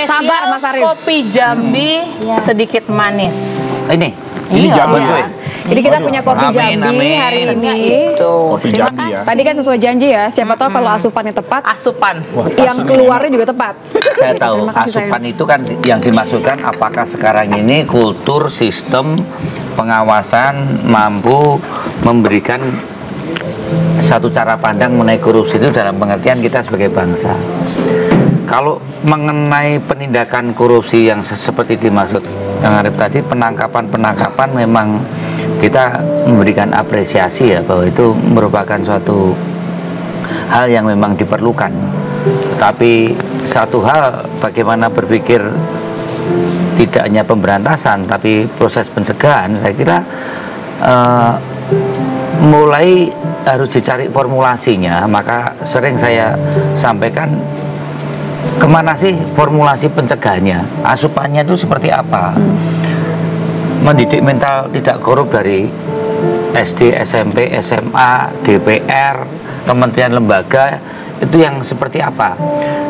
Sabar, Mas Arief. Kopi Jambi sedikit manis. Ini Jambi Iya. Jadi kita punya kopi Jambi hari ini. Kopi Jambi ya. Tadi kan sesuai janji ya. Siapa tahu kalau asupannya tepat, Asupan. yang keluarnya juga tepat. Saya tahu Terima kasih, asupan itu kan yang dimaksudkan apakah sekarang ini kultur sistem pengawasan mampu memberikan satu cara pandang mengenai korupsi itu dalam pengertian kita sebagai bangsa. Kalau mengenai penindakan korupsi yang seperti dimaksud Kang Arief tadi, penangkapan memang kita memberikan apresiasi ya, bahwa itu merupakan suatu hal yang memang diperlukan. Tapi satu hal, bagaimana berpikir tidak hanya pemberantasan tapi proses pencegahan, saya kira mulai harus dicari formulasinya. Maka sering saya sampaikan, kemana sih formulasi pencegahannya, asupannya itu seperti apa. Mendidik mental tidak korup dari SD, SMP, SMA, DPR, kementerian lembaga, itu yang seperti apa.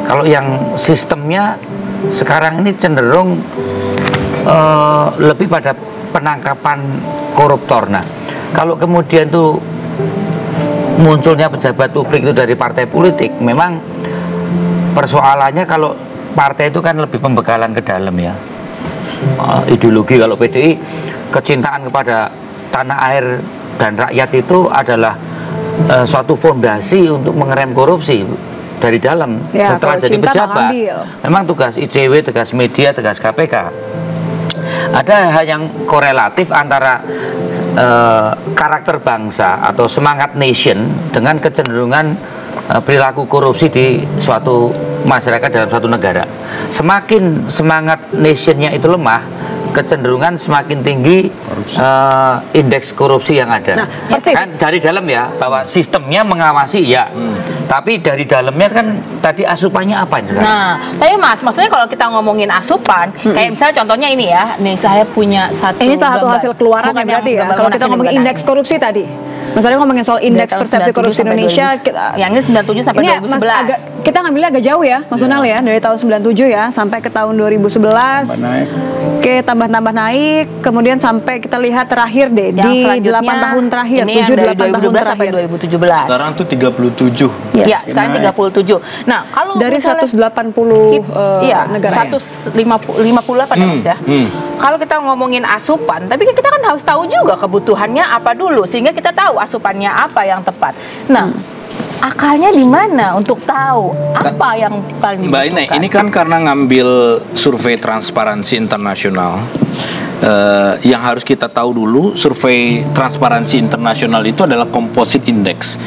Kalau yang sistemnya sekarang ini cenderung lebih pada penangkapan koruptor. Nah, kalau kemudian tuh munculnya pejabat publik itu dari partai politik, memang persoalannya kalau partai itu kan lebih pembekalan ke dalam ya. Ideologi, kalau PDI kecintaan kepada tanah air dan rakyat itu adalah suatu fondasi untuk mengerem korupsi dari dalam Ya, setelah kalau jadi cinta pejabat. mengambil. Memang tugas ICW, tugas media, tugas KPK. Ada hal yang korelatif antara karakter bangsa atau semangat nation dengan kecenderungan perilaku korupsi di suatu masyarakat dalam suatu negara. Semakin semangat nationnya itu lemah, kecenderungan semakin tinggi indeks korupsi yang ada. Nah, persis. Kan dari dalam ya, bahwa sistemnya mengawasi ya, tapi dari dalamnya kan tadi asupannya apa sekarang? Nah, tapi Mas, maksudnya kalau kita ngomongin asupan, kayak misalnya contohnya ini ya, nih saya punya satu Ini salah satu gambar. hasil keluaran Bukan ya berarti yang ya. gambar Kalau kita Monas ini, ngomongin bukan indeks yang- korupsi tadi, Mas Arief ngomongin soal indeks Dari tahun persepsi 97 korupsi sampai Indonesia. 2000. Yang ini 97 sampai Ini 2011. kita ngambilnya agak jauh ya, Mas Donal ya, dari tahun 97 ya sampai ke tahun 2011. Tambah naik. Oke, tambah naik, kemudian sampai kita lihat terakhir deh Yang di selanjutnya 8 tahun terakhir, ini yang 7-8 dari tahun 2012 sampai terakhir. 2017. Sekarang tuh 37. Yes. Ya, sekarang 37. Nah, kalau Dari misalnya 180 iya, negara. 158 ya, Mas ya. Kalau kita ngomongin asupan, tapi kita kan harus tahu juga kebutuhannya apa dulu sehingga kita tahu asupannya apa yang tepat. Nah, akalnya di mana untuk tahu apa yang paling Mbak dibutuhkan? Ine, ini kan karena ngambil survei Transparansi Internasional. Yang harus kita tahu dulu, survei Transparansi Internasional itu adalah composite index.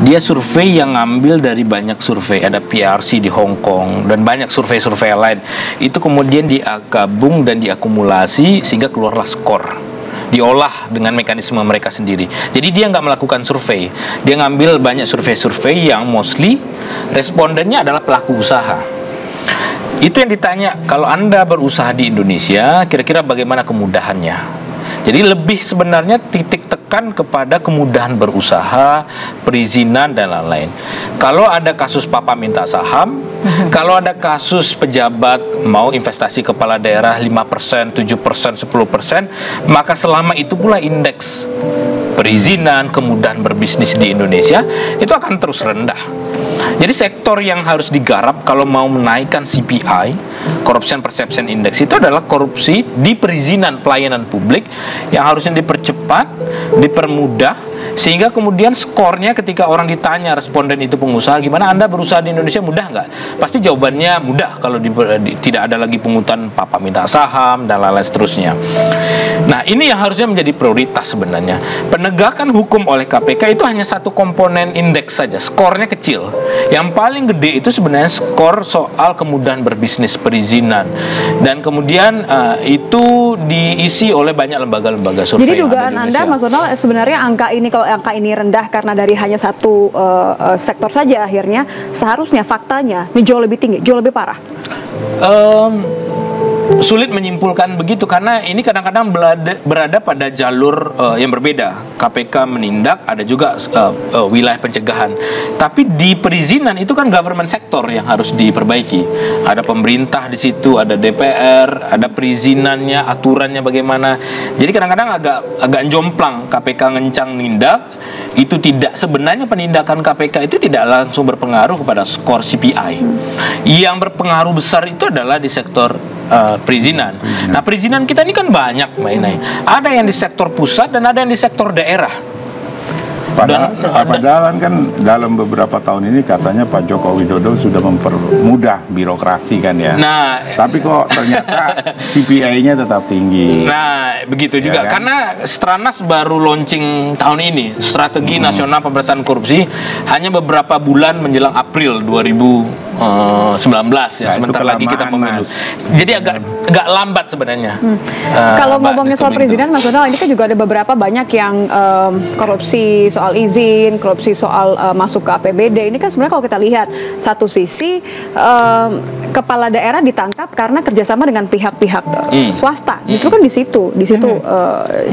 Dia survei yang ngambil dari banyak survei, ada PRC di Hong Kong dan banyak survei-survei lain. Itu kemudian digabung dan diakumulasi sehingga keluarlah skor. Diolah dengan mekanisme mereka sendiri. Jadi dia nggak melakukan survei, dia ngambil banyak survei-survei yang mostly respondennya adalah pelaku usaha. Itu yang ditanya, kalau Anda berusaha di Indonesia, kira-kira bagaimana kemudahannya? Jadi lebih sebenarnya titik tekan kepada kemudahan berusaha, perizinan dan lain-lain. Kalau ada kasus papa minta saham, kalau ada kasus pejabat mau investasi kepala daerah 5%, 7%, 10%, maka selama itu pula indeks perizinan, kemudahan berbisnis di Indonesia itu akan terus rendah. Jadi sektor yang harus digarap kalau mau menaikkan CPI, Corruption Perception Index, itu adalah korupsi di perizinan pelayanan publik yang harusnya dipercepat, dipermudah, sehingga kemudian skornya ketika orang ditanya, responden itu pengusaha, gimana Anda berusaha di Indonesia, mudah nggak? Pasti jawabannya mudah kalau tidak ada lagi pungutan papa minta saham dan lain-lain seterusnya. Nah, ini yang harusnya menjadi prioritas sebenarnya. Penegakan hukum oleh KPK itu hanya satu komponen indeks saja, skornya kecil. Yang paling gede itu sebenarnya skor soal kemudahan berbisnis perizinan. Dan kemudian itu diisi oleh banyak lembaga-lembaga survei. Jadi yang ada dugaan di Anda, Indonesia. Mas Donald, sebenarnya angka ini, kalau angka ini rendah karena dari hanya satu sektor saja, akhirnya seharusnya faktanya ini jauh lebih tinggi, jauh lebih parah. sulit menyimpulkan begitu karena ini kadang-kadang berada pada jalur yang berbeda. KPK menindak, ada juga wilayah pencegahan. Tapi di perizinan itu kan government sector yang harus diperbaiki. Ada pemerintah di situ, ada DPR, ada perizinannya, aturannya bagaimana. Jadi kadang-kadang agak jomplang KPK ngencang nindak. Itu tidak, sebenarnya penindakan KPK itu tidak langsung berpengaruh kepada skor CPI. Yang berpengaruh besar itu adalah di sektor perizinan. Nah, perizinan kita ini kan banyak, Mbak Inai. Ada yang di sektor pusat dan ada yang di sektor daerah. Padahal kan dalam beberapa tahun ini katanya Pak Joko Widodo sudah mempermudah birokrasi kan ya. Nah, tapi kok ternyata CPI-nya tetap tinggi. Nah, begitu juga kan? Karena Stranas baru launching tahun ini Strategi Nasional Pemberantasan Korupsi hanya beberapa bulan menjelang April 2019 ya. Sebentar lagi kita pemilu. Jadi agak lambat sebenarnya. Kalau ngomongin soal perizinan, Mas Donald, ini kan juga ada beberapa banyak yang korupsi soal izin, korupsi soal masuk ke APBD. Ini kan sebenarnya kalau kita lihat satu sisi kepala daerah ditangkap karena kerjasama dengan pihak-pihak swasta. Justru kan di situ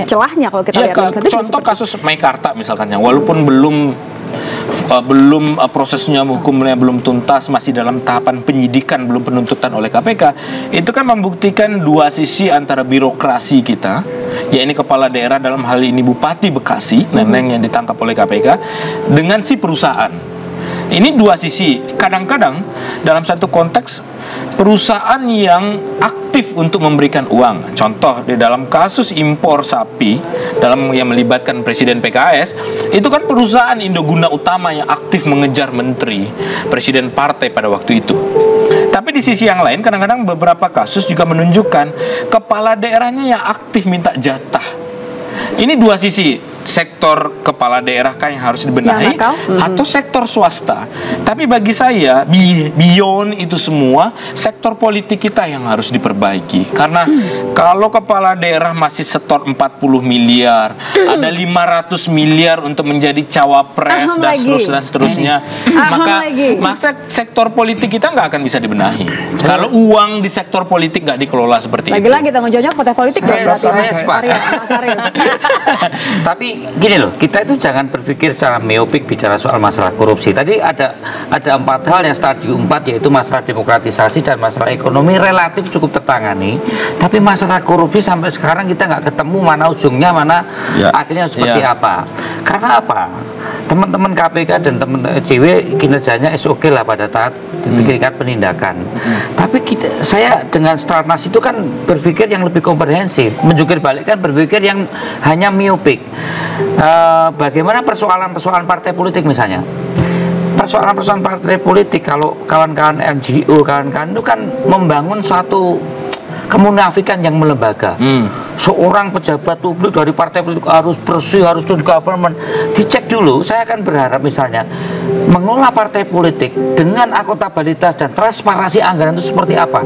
celahnya kalau kita lihat. Contoh kasus Meikarta misalkan, yang walaupun belum prosesnya hukumnya belum tuntas, masih dalam tahapan penyidikan, belum penuntutan oleh KPK, itu kan membuktikan dua sisi antara birokrasi kita, yakni kepala daerah, dalam hal ini Bupati Bekasi, Neneng yang ditangkap oleh KPK, dengan si perusahaan. Ini dua sisi. Kadang-kadang dalam satu konteks perusahaan yang aktif untuk memberikan uang. Contoh di dalam kasus impor sapi yang melibatkan Presiden PKS, itu kan perusahaan Indoguna Utama yang aktif mengejar menteri, presiden partai pada waktu itu. Tapi di sisi yang lain kadang-kadang beberapa kasus juga menunjukkan kepala daerahnya yang aktif minta jatah. Ini dua sisi. Sektor kepala daerah kan yang harus dibenahi, atau sektor swasta. Tapi bagi saya beyond itu semua, sektor politik kita yang harus diperbaiki. Karena kalau kepala daerah masih setor 40 miliar, ada 500 miliar untuk menjadi cawapres dan seterusnya, maka sektor politik kita nggak akan bisa dibenahi. Kalau uang di sektor politik nggak dikelola seperti itu. Lagi-lagi kita ngejawab partai politik dong, berarti Mas Arief. Tapi gini loh, kita itu jangan berpikir secara miopik bicara soal masalah korupsi. Tadi ada 4 hal yang stadium 4, yaitu masalah demokratisasi dan masalah ekonomi relatif cukup tertangani. Tapi masalah korupsi sampai sekarang kita nggak ketemu mana ujungnya, mana akhirnya seperti apa. Karena apa? Teman-teman KPK dan teman CW kinerjanya SOK lah pada saat tingkat penindakan. Tapi saya dengan Stranas itu kan berpikir yang lebih komprehensif, menjungkir balik kan berpikir yang hanya miopik. Bagaimana persoalan-persoalan partai politik misalnya? Persoalan-persoalan partai politik, kalau kawan-kawan NGO, kawan-kawan itu kan membangun suatu kemunafikan yang melembaga. Seorang pejabat publik dari partai politik harus bersih, harus to government. Dicek dulu. Saya akan berharap misalnya mengelola partai politik dengan akuntabilitas dan transparansi anggaran itu seperti apa.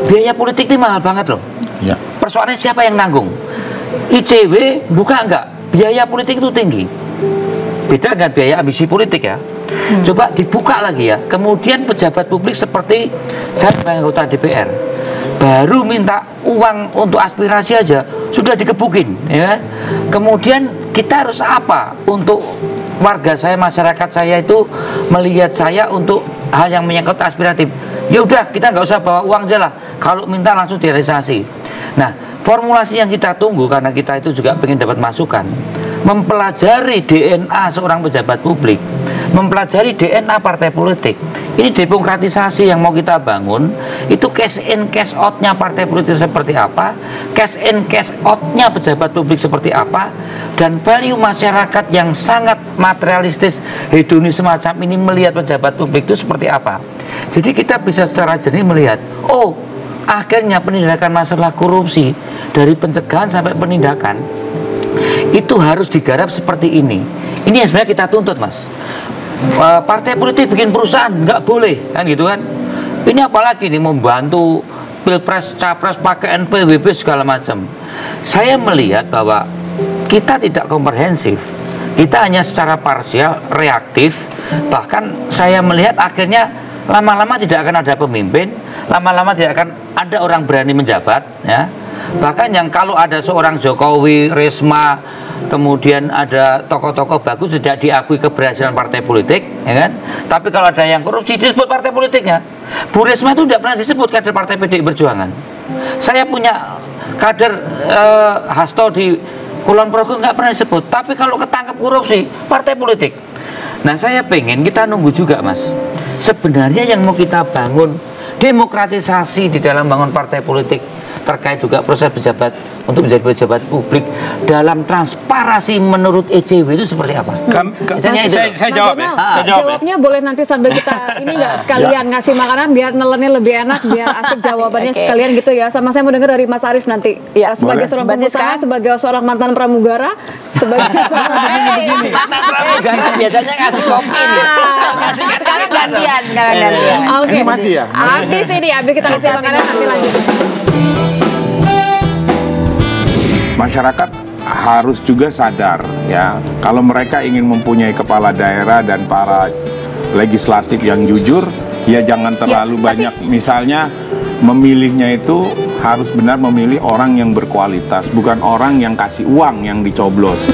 Biaya politik ini mahal banget loh. Persoalannya siapa yang nanggung? ICW buka enggak? Biaya politik itu tinggi. Beda dengan biaya ambisi politik ya. Coba dibuka lagi ya. Kemudian pejabat publik seperti saya sebagai anggota DPR, baru minta uang untuk aspirasi aja sudah dikebukin, ya. Kemudian kita harus apa untuk warga saya, masyarakat saya itu melihat saya untuk hal yang menyangkut aspiratif? Ya udah, kita nggak usah bawa uang aja lah. Kalau minta langsung direalisasi. Nah, formulasi yang kita tunggu, karena kita itu juga ingin dapat masukan, mempelajari DNA seorang pejabat publik, mempelajari DNA partai politik. Ini demokratisasi yang mau kita bangun, itu cash in cash out-nya partai politik seperti apa, cash in cash out-nya pejabat publik seperti apa, dan value masyarakat yang sangat materialistis, hedonis semacam ini melihat pejabat publik itu seperti apa. Jadi kita bisa secara jernih melihat, oh akhirnya penindakan masalah korupsi dari pencegahan sampai penindakan itu harus digarap seperti ini. Ini yang sebenarnya kita tuntut, Mas. Partai politik bikin perusahaan nggak boleh, kan gitu kan? Ini apalagi nih membantu pilpres, capres pakai NPWP segala macam. Saya melihat bahwa kita tidak komprehensif, kita hanya secara parsial, reaktif. Bahkan saya melihat akhirnya lama-lama tidak akan ada pemimpin, lama-lama tidak akan ada orang berani menjabat, ya. Bahkan yang kalau ada seorang Jokowi, Risma, kemudian ada tokoh-tokoh bagus tidak diakui keberhasilan partai politik, ya kan? Tapi kalau ada yang korupsi disebut partai politiknya. Bu Risma itu tidak pernah disebut kader partai PDI Perjuangan. Saya punya kader Hasto di Kulon Progo nggak pernah disebut. Tapi kalau ketangkep korupsi partai politik. Nah saya pengen kita nunggu juga Mas. Sebenarnya yang mau kita bangun demokratisasi di dalam bangun partai politik terkait juga proses pejabat untuk menjadi pejabat publik dalam transparansi menurut ECW itu seperti apa? Misalnya itu. Saya jawab ya. Saya jawab Jawabnya boleh nanti sambil kita ini nggak sekalian ngasih makanan biar nelennya lebih enak, biar asik jawabannya sekalian gitu ya. Sama saya mau dengar dari Mas Arief nanti. Ya, sebagai seorang pengusaha, sebagai seorang mantan pramugara, sebagai seorang begini. Mantan pramugara biasanya ngasih kopi nih. Sekarang gantian. Oke. Ini masih ya? Habis ini, habis kita kasih makanan nanti lanjut. Masyarakat harus juga sadar ya, kalau mereka ingin mempunyai kepala daerah dan para legislatif yang jujur, ya jangan terlalu banyak. Misalnya memilihnya itu harus benar memilih orang yang berkualitas, bukan orang yang kasih uang yang dicoblos.